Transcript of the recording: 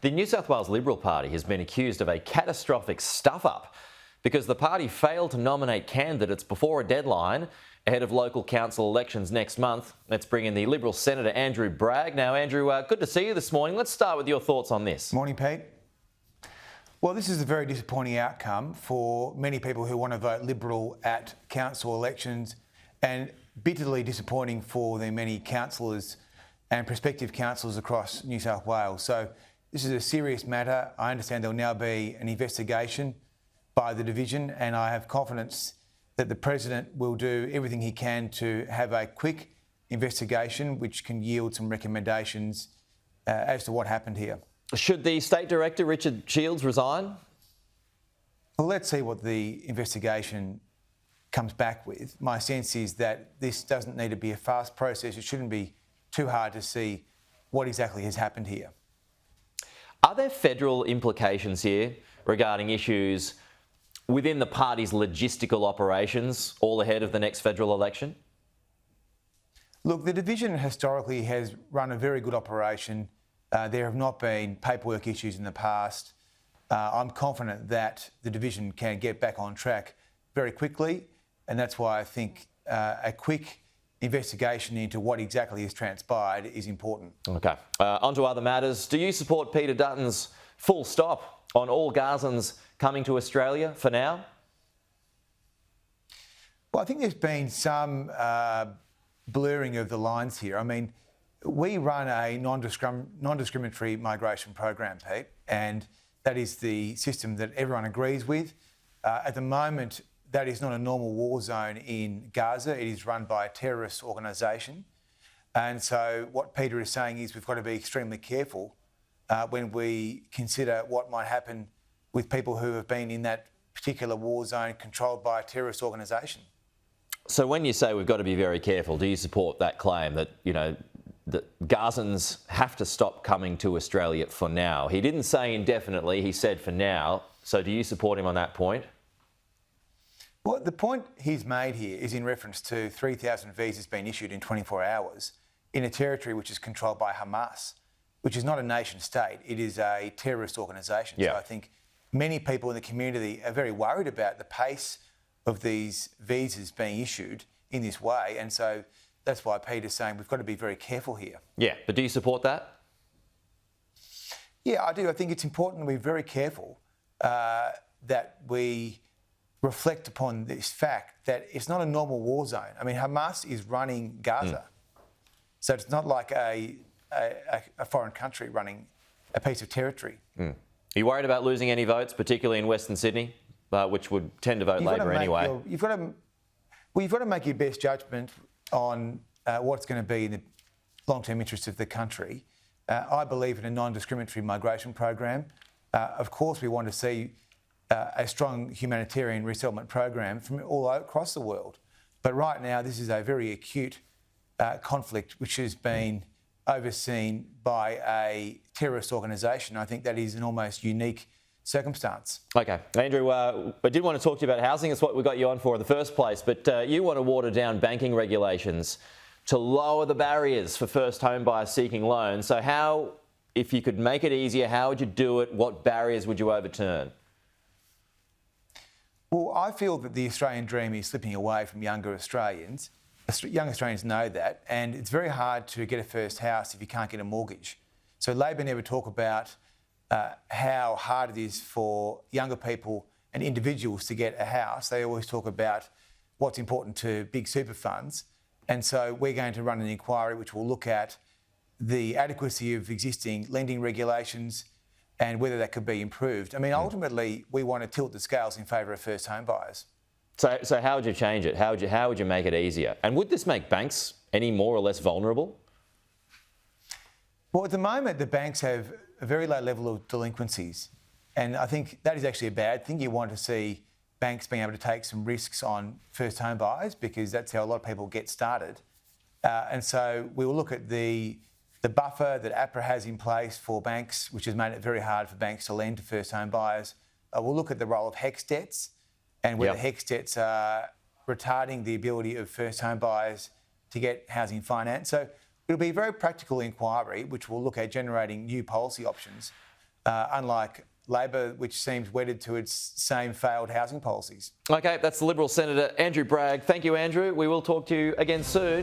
The New South Wales Liberal Party has been accused of a catastrophic stuff-up because the party failed to nominate candidates before a deadline ahead of local council elections next month. Let's bring in the Liberal Senator Andrew Bragg. Now, Andrew, good to see you this morning. Let's start with your thoughts on this. Morning, Pete. Well, this is a very disappointing outcome for many people who want to vote Liberal at council elections, and bitterly disappointing for the many councillors and prospective councillors across New South Wales. So this is a serious matter. I understand there will now be an investigation by the division, and I have confidence that the President will do everything he can to have a quick investigation which can yield some recommendations as to what happened here. Should the State Director, Richard Shields, resign? Well, let's see what the investigation comes back with. My sense is that this doesn't need to be a fast process. It shouldn't be too hard to see what exactly has happened here. Are there federal implications here regarding issues within the party's logistical operations all ahead of the next federal election? Look, the division historically has run a very good operation. There have not been paperwork issues in the past. I'm confident that the division can get back on track very quickly, and that's why I think a quick investigation into what exactly has transpired is important. Okay. On to other matters. Do you support Peter Dutton's full stop on all Gazans coming to Australia for now? Well, I think there's been some blurring of the lines here. I mean, we run a non-discriminatory migration program, Pete, and that is the system that everyone agrees with. At the moment, that is not a normal war zone in Gaza. It is run by a terrorist organisation. And so what Peter is saying is we've got to be extremely careful when we consider what might happen with people who have been in that particular war zone controlled by a terrorist organisation. So when you say we've got to be very careful, do you support that claim that, that Gazans have to stop coming to Australia for now? He didn't say indefinitely, he said for now. So do you support him on that point? Well, the point he's made here is in reference to 3,000 visas being issued in 24 hours in a territory which is controlled by Hamas, which is not a nation state. It is a terrorist organisation. Yeah. So I think many people in the community are very worried about the pace of these visas being issued in this way. And so that's why Peter's saying we've got to be very careful here. Yeah, but do you support that? Yeah, I do. I think it's important to be very careful that we reflect upon this fact that it's not a normal war zone. I mean, Hamas is running Gaza. So it's not like a foreign country running a piece of territory. Are you worried about losing any votes, particularly in Western Sydney, which would tend to vote Labor anyway? You've got to make your best judgment on what's going to be in the long-term interests of the country. I believe in a non-discriminatory migration program. Of course, we want to see a strong humanitarian resettlement program from all across the world. But right now, this is a very acute conflict which has been overseen by a terrorist organisation. I think that is an almost unique circumstance. Okay. Andrew, I did want to talk to you about housing. It's what we got you on for in the first place. But you want to water down banking regulations to lower the barriers for first home buyers seeking loans. So how, if you could make it easier, how would you do it? What barriers would you overturn? Well, I feel that the Australian dream is slipping away from younger Australians. Young Australians know that, and it's very hard to get a first house if you can't get a mortgage. So Labor never talk about how hard it is for younger people and individuals to get a house. They always talk about what's important to big super funds. And so we're going to run an inquiry which will look at the adequacy of existing lending regulations and whether that could be improved. I mean, ultimately, we want to tilt the scales in favour of first home buyers. So how would you change it? How would you make it easier? And would this make banks any more or less vulnerable? Well, at the moment, the banks have a very low level of delinquencies. And I think that is actually a bad thing. You want to see banks being able to take some risks on first home buyers because that's how a lot of people get started. And so we will look at the buffer that APRA has in place for banks, which has made it very hard for banks to lend to first home buyers. We'll look at the role of HECS debts and whether HECS debts are retarding the ability of first home buyers to get housing finance. So it'll be a very practical inquiry which will look at generating new policy options unlike Labor, which seems wedded to its same failed housing policies. Okay, that's the Liberal Senator Andrew Bragg. Thank you, Andrew. We will talk to you again soon.